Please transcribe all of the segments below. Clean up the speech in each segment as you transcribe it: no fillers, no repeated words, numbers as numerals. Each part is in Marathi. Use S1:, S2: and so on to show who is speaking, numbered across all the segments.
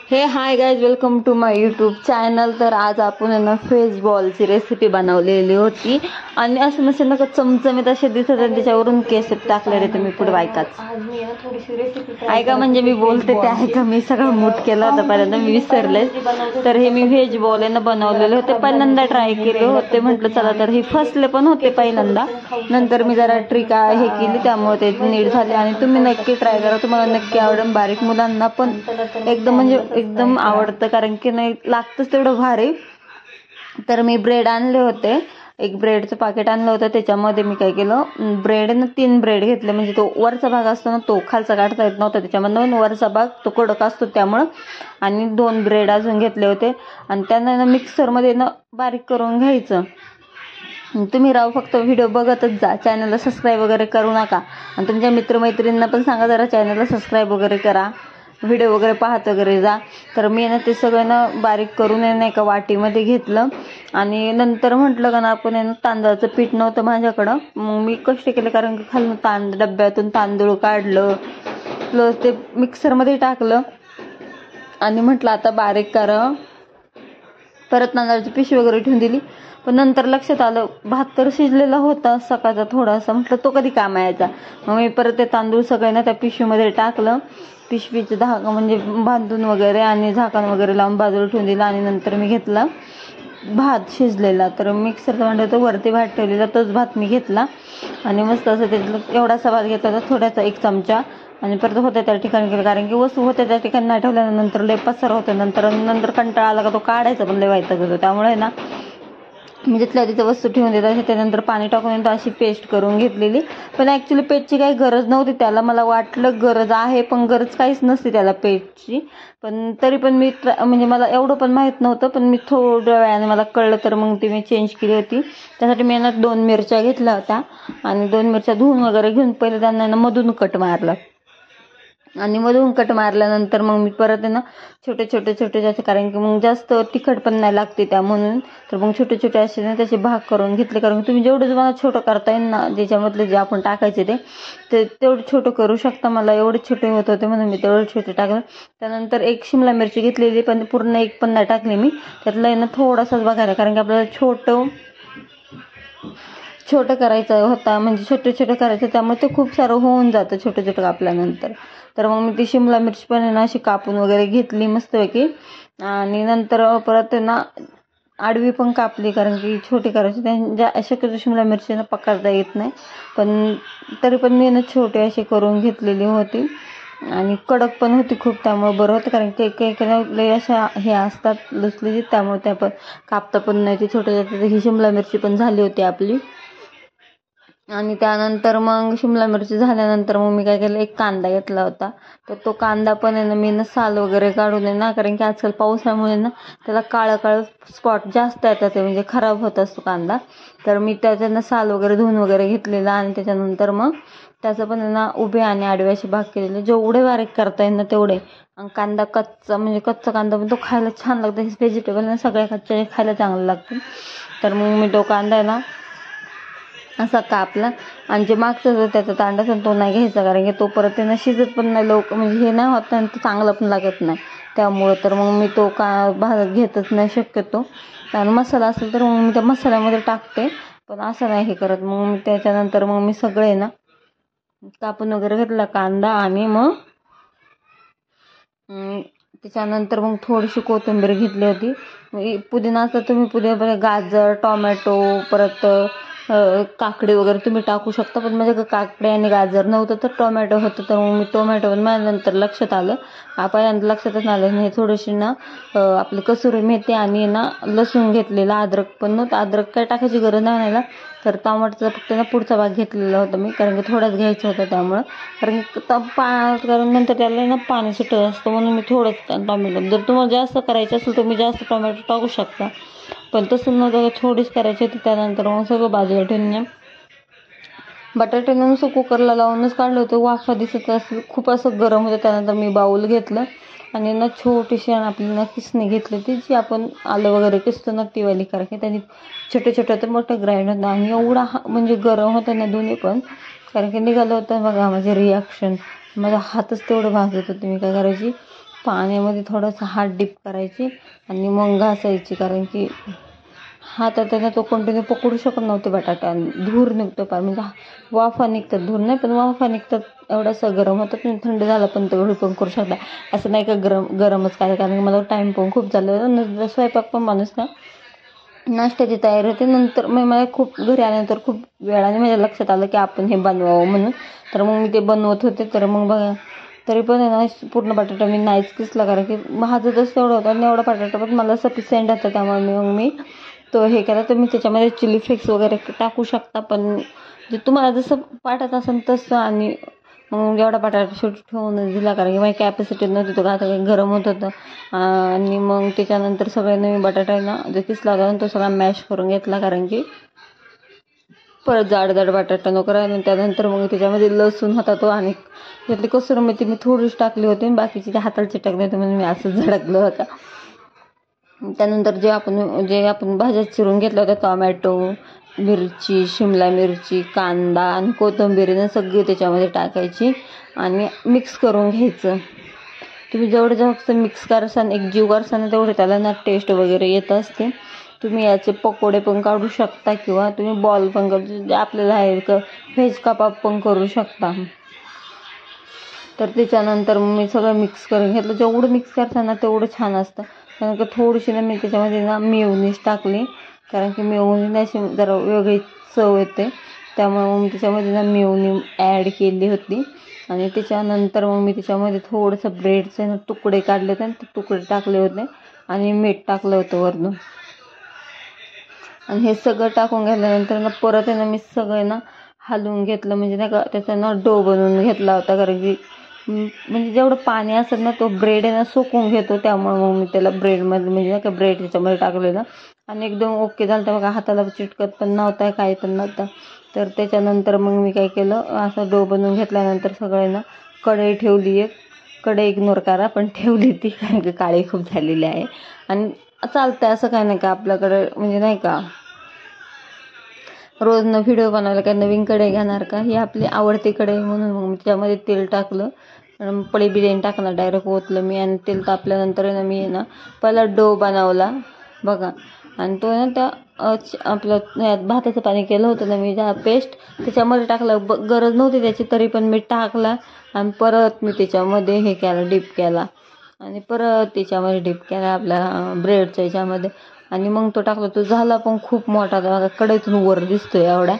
S1: हे hi guys, welcome to my YouTube channel. तर आज आपण आहे ना व्हेज बॉलची रेसिपी बनवलेली होती आणि असं नसेल ना चमचमीत असे दिसत आणि त्याच्यावरून केसप टाकलेले. तुम्ही पुढे ऐकाच.
S2: आज मी ना थोडीशी रेसिपी
S1: ऐका म्हणजे मी बोलते ते ऐका. मी सगळं मूट केलं होतं पहिल्यांदा, मी विसरले. तर हे मी व्हेज बॉल आहे ना बनवलेले होते, पहिल्यांदा ट्राय केले होते. म्हटलं चला, तर हे फसले पण होते पहिल्यांदा. नंतर मी जरा ट्रिक हे केली त्यामुळे ते नीट झाले. आणि तुम्ही नक्की ट्राय करा, तुम्हाला नक्की आवडेल. बारीक मुलांना पण एकदम म्हणजे एकदम आवडतं, कारण की नाही लागतंच तेवढं भारी. तर मी ब्रेड आणले होते, एक ब्रेडचं पाकिट आणलं होतं. त्याच्यामध्ये मी काय केलं, ब्रेड ना 3 ब्रेड घेतले. म्हणजे तो वरचा भाग असतो ना तो खालचा काढता येत नव्हता त्याच्यामधून, वरचा भाग तो कडक असतो त्यामुळं. आणि 2 ब्रेड अजून घेतले होते आणि त्यांना ना मिक्सरमध्ये ना बारीक करून घ्यायचं. तुम्ही राव फक्त व्हिडिओ बघतच जा, चॅनलला सबस्क्राईब वगैरे करू नका. आणि तुमच्या मित्रमैत्रिणींना पण सांगा जरा चॅनलला सबस्क्राईब वगैरे करा, व्हिडिओ वगैरे पाहत वगैरे जा. तर मी ना ते सगळं ना बारीक करून ना एका वाटीमध्ये घेतलं. आणि नंतर म्हटलं का ना आपण ना तांदळाचं पीठ नव्हतं माझ्याकडं, मग मी कष्ट केले, कारण की खालून डब्यातून तांदूळ काढलं, प्लस ते मिक्सरमध्ये टाकलं आणि म्हटलं आता बारीक करा. परत तांदळाची पिशवी वगैरे ठेवून दिली. पण नंतर लक्षात आलं भात तर शिजलेला होता सकाळचा थोडासा, म्हटलं तो कधी काम यायचा. मग मी परत ते तांदूळ सगळे ना त्या पिशवीमध्ये टाकलं, पिशवीचे धागा म्हणजे बांधून वगैरे आणि झाकण वगैरे लावून बाजूला ठेवून दिलं. आणि नंतर मी घेतला भात शिजलेला, तर मिक्सरचं भांडं होतं वरती भात ठेवलेला, तोच भात मी घेतला आणि मस्त असं त्यातलं एवढासा भात घेतला होता, थोड्याचा 1 चमचा. आणि परत होत्या त्या ठिकाणी केलं, कारण की वस्तू होत्या त्या ठिकाणी नाही ठेवल्यानंतर लय पसार होतं. नंतर कंटाळा आला का तो काढायचा पण लय व्हायचा होतो. त्यामुळे ना मी जिथल्या तिथे वस्तू ठेवून देतात, त्यानंतर पाणी टाकून अशी पेस्ट करून घेतलेली. पण ॲक्च्युली पेस्टची काही गरज नव्हती त्याला, मला वाटलं गरज आहे पण गरज काहीच नसते त्याला पेस्टची. पण तरी पण मी म्हणजे मला एवढं पण माहीत नव्हतं, पण मी थोड्या वेळाने मला कळलं, तर मग ती मी चेंज केली होती. त्यासाठी मी ना 2 मिरच्या घेतल्या होत्या आणि 2 मिरच्या धुवून वगैरे घेऊन पहिले त्यांना मधून कट मारलं. आणि मधून कट मारल्यानंतर मग मी परत आहे ना छोटे जास्त, कारण की मग जास्त तिखट पण नाही लागते त्या म्हणून. तर मग छोटे असे ना त्याचे भाग करून घेतले, कारण की तुम्ही जेवढं तुम्हाला छोटं करता येईल ना, ज्याच्यामधले जे आपण टाकायचे ते तेवढं छोटं करू शकता. मला एवढे छोटे होत होते म्हणून मी तेवढे छोटे टाकलं. त्यानंतर 1 शिमला मिरची घेतलेली, पण पूर्ण 1 पण नाही टाकली मी. त्यातलं आहे ना थोडासाच बघायला, कारण की आपल्याला छोटं करायचं होता, म्हणजे छोटं करायचं, त्यामुळे ते खूप सारं होऊन जातं छोटं कापल्यानंतर. तर मग मी ती शिमला मिरची पण ना अशी कापून वगैरे घेतली मस्तपैकी. आणि नंतर परत ना आडवी पण कापली, कारण की छोटी करायची त्या शक्यतो शिमला मिरची ना पकडता येत नाही, पण तरी पण मी ना छोटे अशी करून घेतलेली होती. आणि कडक पण होती खूप, त्यामुळे बरं होतं, कारण की काही लय अशा हे असतात लुसलुशीत, त्यामुळे त्या पण कापता पण नाही ती छोट्या. ही शिमला मिरची पण झाली होती आपली. आणि त्यानंतर मग शिमला मिरची झाल्यानंतर मग मी काय केलं, 1 कांदा घेतला होता. तर तो कांदा पण आहे ना मी ना साल वगैरे काढून आहे ना, कारण की आजकाल पावसामुळे ना त्याला काळं स्पॉट जास्त येतात, ते म्हणजे खराब होत असतो कांदा. तर मी त्याच्यानं साल वगैरे धुवून वगैरे घेतलेला. आणि त्याच्यानंतर मग त्याचं पण आहे ना उभे आणि आडवे असे भाग केलेले, जेवढे बारीक करता येईल ना तेवढे. आणि कांदा कच्चा कांदा पण तो खायला छान लागतो. हे व्हेजिटेबल ना सगळ्या कच्च्या खायला चांगलं लागतं. तर मग मी तो कांदा आहे ना असा कापला. आणि जे मागचं होतं त्याचा तांडाचा तो नाही घ्यायचा, कारण की तो परत त्यांना शिजत पण नाही लवकर, म्हणजे हे नाही होत आणि तो चांगला पण लागत नाही त्यामुळं. तर मग मी तो भाग घेतच नाही शक्यतो. आणि मसाला असेल तर मग मी त्या मसाल्यामध्ये टाकते, पण असं नाही हे करत. मग मी त्याच्यानंतर मग मी सगळे ना कापून वगैरे घेतला कांदा. आणि मग त्याच्यानंतर मग थोडीशी कोथिंबीर घेतली होती. पुदिना असतं तुम्ही पुदिना, गाजर, टोमॅटो, परत काकडी वगैरे तुम्ही टाकू शकता, पण माझ्याकडे काकडी आणि गाजर नव्हतं तर टोमॅटो होतं, तर मग मी टोमॅटो पण माझ्या नंतर लक्षात आलं, पहिल्यांदा लक्षातच आलं नाही. थोडीशी ना आपली कसुरी मेथी आणि ना लसूण घेतलेला, अद्रक पण नव्हतं, अद्रक काय टाकायची गरज नाही ना. तर टमाटरचा फक्त ना पुढचा भाग घेतलेला होता मी, कारण की थोडाच घ्यायचं होतं त्यामुळं, कारण नंतर त्याला ना पाणी सुटत असतं, म्हणून मी थोडंच टोमॅटो. जर तुम्हाला जास्त करायचं असेल तर मी जास्त टोमॅटो टाकू शकता, पण तसं नव्हतं, थोडीच करायची होती. त्यानंतर मग सगळं बाजूला ठेवून बटाटे नुसतं कुकरला लावूनच काढलं होतं, वाफा दिसत असेल, खूप असं गरम होतं. त्यानंतर मी बाऊल घेतलं आणि ना छोटीशी आपली ना किसणी घेतली होती, जी आपण आलं वगैरे किसतो ना तीवाली, कारण की त्यांनी छोटे तर मोठं ग्राइंड होतं. आणि एवढा म्हणजे गरम होतं ना दोन्ही पण, कारण की निघालं होतं बघा माझे रिॲक्शन, माझा हातच तेवढं भाजत होतं. मी काय करायची, पाण्यामध्ये थोडासा हात डीप करायची आणि मग घासायची, कारण की हातात त्याला तो कंटिन्यू पकडू शकत नव्हते बटाटा, धूर निघतो पार, म्हणजे वाफा निघतात, धूर नाही पण वाफा निघतात, एवढासा गरम होतं. तुम्ही थंड झाला पण तेवढी पण करू शकता, असं नाही का गरमच काय, कारण की मला टाईम पण खूप झालं, स्वयंपाक पण माणूस ना नाश्त्याची तयारी होते. नंतर मग मला खूप घरी आल्यानंतर खूप वेळाने माझ्या लक्षात आलं की आपण हे बनवावं म्हणून, तर मग मी ते बनवत होते. तर मग बघा तरी पण आहे ना पूर्ण बटाटा मी नाहीच किसला, कारण की भाजतच तेवढं होतं आणि एवढा बटाटा पण मला सफिशियंट होता. त्यामुळे मग मी तो हे केला. तर मी त्याच्यामध्ये चिली फ्लेक्स वगैरे टाकू शकता, पण जे तुम्हाला जसं वाटत असेल तसं. आणि मग एवढा बटाटा शेवटी ठेवून दिला, कारण की माझी कॅपॅसिटी नव्हती, तो आता गरम होत होतं. आणि मग त्याच्यानंतर सगळ्यांना मी बटाटा ना जो किसला होता तो सगळा मॅश करून घेतला, कारण की परत जाड बटाटा नको राहिला. त्यानंतर मग त्याच्यामध्ये लसूण होता तो, आणि त्यातली कसुरी मेथी मी थोडीच टाकली होती, बाकीची त्या हाताला चिटकले होते म्हणून मी असं झडकलं होतं. त्यानंतर जे आपण भाज्या चिरून घेतल्या होत्या, टोमॅटो, मिरची, शिमला मिरची, कांदा आणि कोथिंबीर सगळी त्याच्यामध्ये टाकायची आणि मिक्स करून घ्यायचं. तुम्ही जेवढं जास्त मिक्स करसान, एक जीव करसान, तेवढे त्याला ना टेस्ट वगैरे येत असते. तुम्ही याचे पकोडे पण काढू शकता किंवा तुम्ही बॉल पण करू, आपल्याला आहे व्हेज कबाब पण करू शकता. तर त्याच्यानंतर मी सगळं मिक्स करून घेतलं. जेवढं मिक्स करताना तेवढं छान असतं. कारण की थोडीशी ना मी त्याच्यामध्ये ना मेयोनीज टाकली, कारण की मेयोनीज अशी जरा वेगळी चव येते, त्यामुळे मग मी त्याच्यामध्ये ना मेयोनी ॲड केली होती. आणि त्याच्यानंतर मग मी त्याच्यामध्ये थोडंसं ब्रेडचे ना तुकडे काढले होते आणि ते तुकडे टाकले होते आणि मीठ टाकलं होतं वरून. आणि हे सगळं टाकून घेतल्यानंतर ना परत आहे ना मी सगळं ना हलवून घेतलं, म्हणजे नाही का त्याचा ना डो बनवून घेतला होता, कारण की म्हणजे जेवढं पाणी असेल ना तो ब्रेड आहे ना सुकून घेतो. त्यामुळे मग मी त्याला ब्रेडमध्ये म्हणजे नाही का ब्रेड त्याच्यामध्ये टाकलेलं आणि एकदम ओके झालं. तर बघा हाताला चिटकत पण नव्हता, काही पण नव्हता. तर त्याच्यानंतर मग मी काय केलं, असं डो बनवून घेतल्यानंतर सगळ्यांना कढई ठेवली, एक कढई इग्नोर करा पण ठेवली ती, कारण की काळी खूप झालेली आहे. आणि चालतंय असं काय नाही का आपल्याकडे, म्हणजे नाही का रोज न व्हिडिओ बनवायला काय नवीन कढई घेणार का, ही आपली आवडती कढई म्हणून मग मी त्याच्यामध्ये तेल टाकलं. पळी बिर्याणी टाकणार डायरेक्ट ओतलं मी, आणि तेल तापल्यानंतर ना मी ना पहिला डो बनवला बघा, आणि तो ना त्या आपलं भाताचं पाणी केलं होतं ना मी, ज्या पेस्ट त्याच्यामध्ये टाकलं. गरज नव्हती त्याची तरी पण मी टाकला, आणि परत मी त्याच्यामध्ये हे केलं, डीप केला, आणि परत त्याच्यामध्ये डीप केला आपल्या ब्रेडच्या याच्यामध्ये, आणि मग तो टाकला. तो झाला पण खूप मोठा, बघा कढईतून वर दिसतोय एवढा.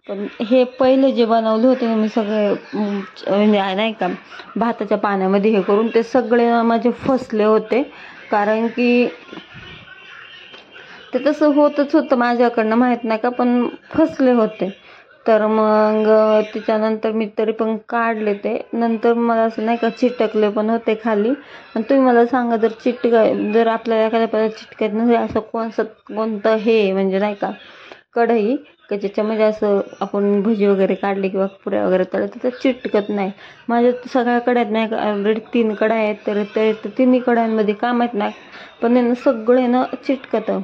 S1: पण हे पहिले जे बनवले होते ना मी सगळे, म्हणजे नाही का भाताच्या पाण्यामध्ये हे करून, ते सगळे माझे फसले होते, कारण की ते तसं होतच होतं माझ्याकडनं, माहीत नाही का, पण फसले होते. तर मग त्याच्यानंतर मी तरी पण काढले ते. नंतर मला असं नाही का चिटकले पण होते खाली. आणि तुम्ही मला सांगा, जर आपल्याला एखाद्या पदार्थ चिटकत नसेल, असं कोणतं हे म्हणजे नाही का कढई का ज्याच्यामध्ये असं आपण भजी वगैरे काढली किंवा पुऱ्या वगैरे तळल्या तर चिटकत नाही. माझ्या सगळ्या कढ्यात नाही का, ऑलरेडी 3 कढ्या आहेत, तर ते तिन्ही कढ्यांमध्ये का माहीत नाही पण ना सगळे ना चिटकतं.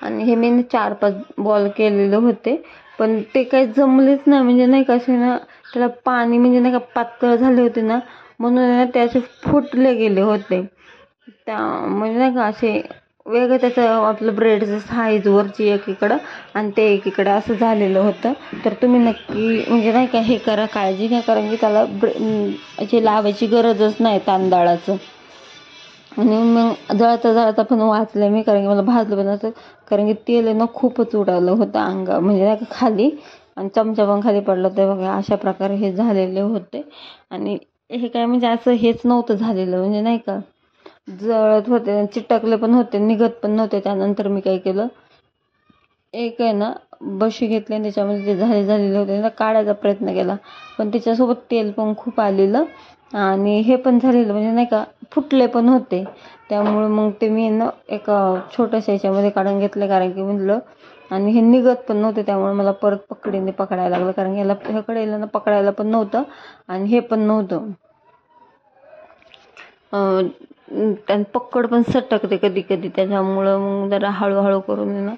S1: आणि हे मी 4-5 बॉल केलेले होते, पण ते काही जमलेच नाही, म्हणजे नाही का असे ना त्याला पाणी म्हणजे नाही का पातळ झाले होते ना, म्हणून ना ते असे फुटले गेले होते. त्या म्हणजे नाही का असे वेगळं त्याचं आपलं ब्रेडचं साईज वरची एकीकडं आणि ते एकीकडं असं झालेलं होतं. तर तुम्ही नक्की म्हणजे नाही का हे करा, काळजी घ्या, कारण की त्याला अशी लावायची गरजच नाही तांदळाचं. आणि मग जळता पण वाचलं मी, कारण की मला भाजलं पण असं, कारण की तेल आहे ना खूपच उडालं होतं अंगा, म्हणजे नाही का खाली, आणि चमचा पण खाली पडलं होतं बघा. अशा प्रकारे हे झालेले होते. आणि हे काय म्हणजे असं हेच नव्हतं झालेलं, म्हणजे नाही का जळत होते, चिटकले पण होते, निघत पण नव्हते. त्यानंतर मी काय केलं, एक आहे ना बशी घेतली आणि त्याच्यामध्ये जे झालेले होते ना काढायचा प्रयत्न केला, पण त्याच्यासोबत तेल पण खूप आलेलं आणि हे पण झालेलं, म्हणजे नाही का फुटले पण होते. त्यामुळे मग ते मी ना एका छोट्याशा याच्यामध्ये काढून घेतले, कारण की म्हटलं, आणि हे निघत पण नव्हते, त्यामुळे मला परत पकडीने पकडायला लागलं, कारण याला ह्याकडेला ना पकडायला पण नव्हतं आणि हे पण नव्हतं. आणि पकड पण सटकते कधी कधी, त्याच्यामुळं मग जरा हळूहळू करून ना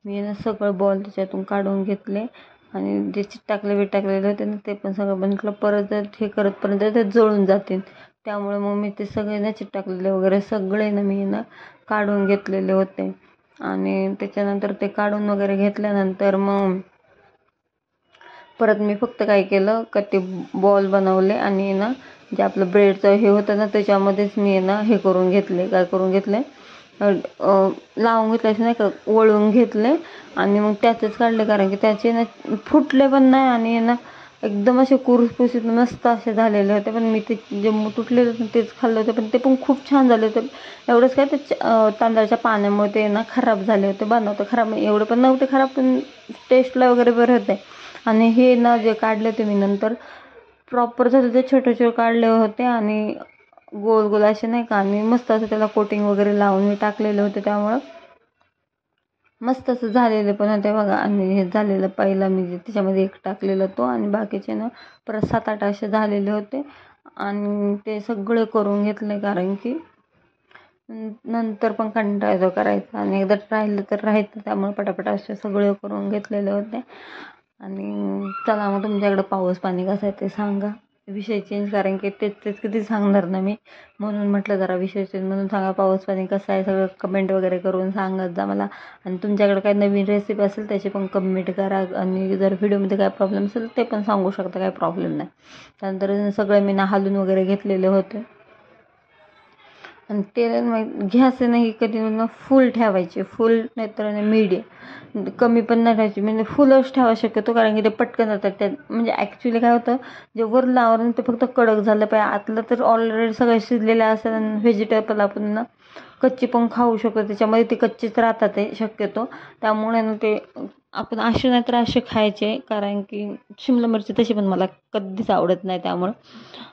S1: मी ना सगळं बॉल त्याच्यातून काढून घेतले. आणि जे टाकलेले होते ना ते पण सगळं म्हटलं परत हे करतपर्यंत ते जळून जातील, त्यामुळे मग मी ते सगळे ना टाकलेले वगैरे सगळे ना मी ना काढून घेतलेले होते. आणि त्याच्यानंतर ते काढून वगैरे घेतल्यानंतर मग परत मी फक्त काय केलं का ते बॉल बनवले आणि ना जे आपलं ब्रेडचं हे होतं ना त्याच्यामध्येच मी ना हे करून घेतले, काय करून घेतले, लावून घेतले नाही का, वळून घेतले आणि मग त्यातच काढले, कारण की त्याचे ना फुटले पण नाही आणि ना एकदम असे कुरकुरीत मस्त असे झालेले होते. पण मी ते जे तुटलेले होते तेच खाल्ले होते, पण ते पण खूप छान झाले होते. एवढंच काय ते तांदळाच्या पाण्यामुळे ते ना खराब झाले होते, बनवते खराब एवढे पण नव्हते खराब, पण टेस्टला वगैरे बरे होते. आणि हे ना जे काढले होते मी नंतर प्रॉपर झाले ते छोटे काढले होते आणि गोल गोल असे नाही का, आणि मस्त असं त्याला कोटिंग वगैरे लावून मी टाकलेले होते, त्यामुळं मस्त असं झालेले पण होते बघा. आणि हे झालेलं पहिला मी जे त्याच्यामध्ये एक टाकलेला तो, आणि बाकीचे ना परत 7-8 असे झालेले होते. आणि ते सगळे करून घेतले, कारण की नंतर पण कंटाळा येतो करायचा आणि एकदा राहिलं तर राहायचं, त्यामुळे पटापट असे सगळे करून घेतलेले होते. आणि चला मग तुमच्याकडे पाऊस पाणी कसं आहे ते सांगा, विषय चेंज, कारण की तेच किती सांगणार ना मी, म्हणून म्हटलं जरा विषय चेंज म्हणून सांगा. पाऊस पाणी कसं आहे सगळं कमेंट वगैरे करून सांगत जा मला. आणि तुमच्याकडे काही नवीन रेसिपी असेल त्याची पण कमेंट करा, आणि जर व्हिडिओमध्ये काय प्रॉब्लेम असेल ते पण सांगू शकता, काही प्रॉब्लेम नाही. त्यानंतर सगळं मी ना हालून वगैरे घेतलेले होते. आणि तेल गॅस नाही कधी ना फुल ठेवायचे, फुल नाहीतर मीडियम, कमी पण नाही ठेवायची, म्हणजे फुलच ठेवा शक्यतो, कारण की ते पटकन जातात त्यात. म्हणजे ॲक्च्युली काय होतं, जे वरलं आवरण ते फक्त कडक झालं पाहिजे, आतलं तर ऑलरेडी सगळं शिजलेलं असेल. आणि व्हेजिटेबल आपण ना कच्ची पण खाऊ शकतो, त्याच्यामध्ये ते कच्चेच राहतात ते शक्यतो, त्यामुळे ना ते आपण असे नाही तर असे खायचे, कारण की शिमला मिरची तशी पण मला कधीच आवडत नाही त्यामुळं.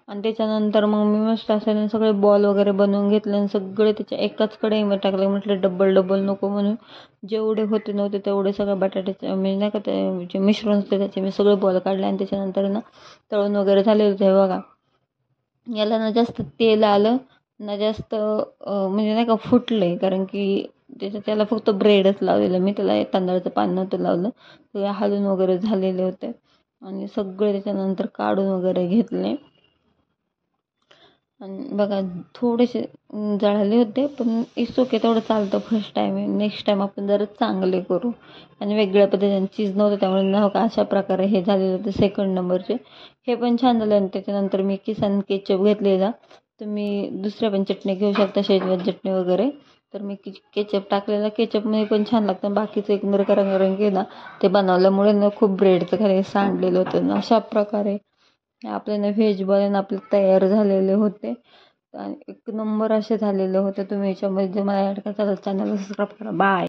S1: आणि त्याच्यानंतर मग मी मस्त असं सगळे बॉल वगैरे बनवून घेतले आणि सगळे त्याच्या एकाच कढईमध्ये टाकले. म्हटलं डबल नको म्हणून, जेवढे होते नव्हते तेवढे सगळे बटाट्याचे म्हणजे नाही का ते जे मिश्रण होते त्याचे मी सगळे बॉल काढले. आणि त्याच्यानंतर ना तळून वगैरे झाले होते बघा. याला ना जास्त तेल आलं ना, जास्त म्हणजे नाही का फुटले, कारण की त्याला फक्त ब्रेडच लावलेलं मी, त्याला तांदळाचं पाणी नव्हतं लावलं. ते हालून वगैरे झालेले होते आणि सगळे त्याच्यानंतर काढून वगैरे घेतले. आणि बघा थोडेसे जळाले होते, पण इट्स ओके, तेवढं चालतं, फर्स्ट टाईम आहे. नेक्स्ट टाईम आपण जरा चांगले करू. आणि वेगळ्या पद्धतीने चीज नव्हतं त्यामुळे न का अशा प्रकारे हे झालेलं होतं सेकंड नंबरचे, हे पण छान झालं. आणि त्याच्यानंतर मी किसान केचप घेतलेला, तुम्ही दुसऱ्या पण चटणी घेऊ शकता, शेजवान चटणी वगैरे. तर मी केचप टाकलेला, केचपमध्ये पण छान लागतं. बाकीचं एकंदर कारण की ना ते बनवल्यामुळे ना खूप ब्रेडचं खाली सांडलेलं होतं ना. अशा प्रकारे आपल्याला व्हेज बॉल आपले तयार झालेले होते आणि एक नंबर असे झालेले होते. तुम्ही याच्यामध्ये जे मला ॲड करता चॅनलला सबस्क्राईब करा. बाय.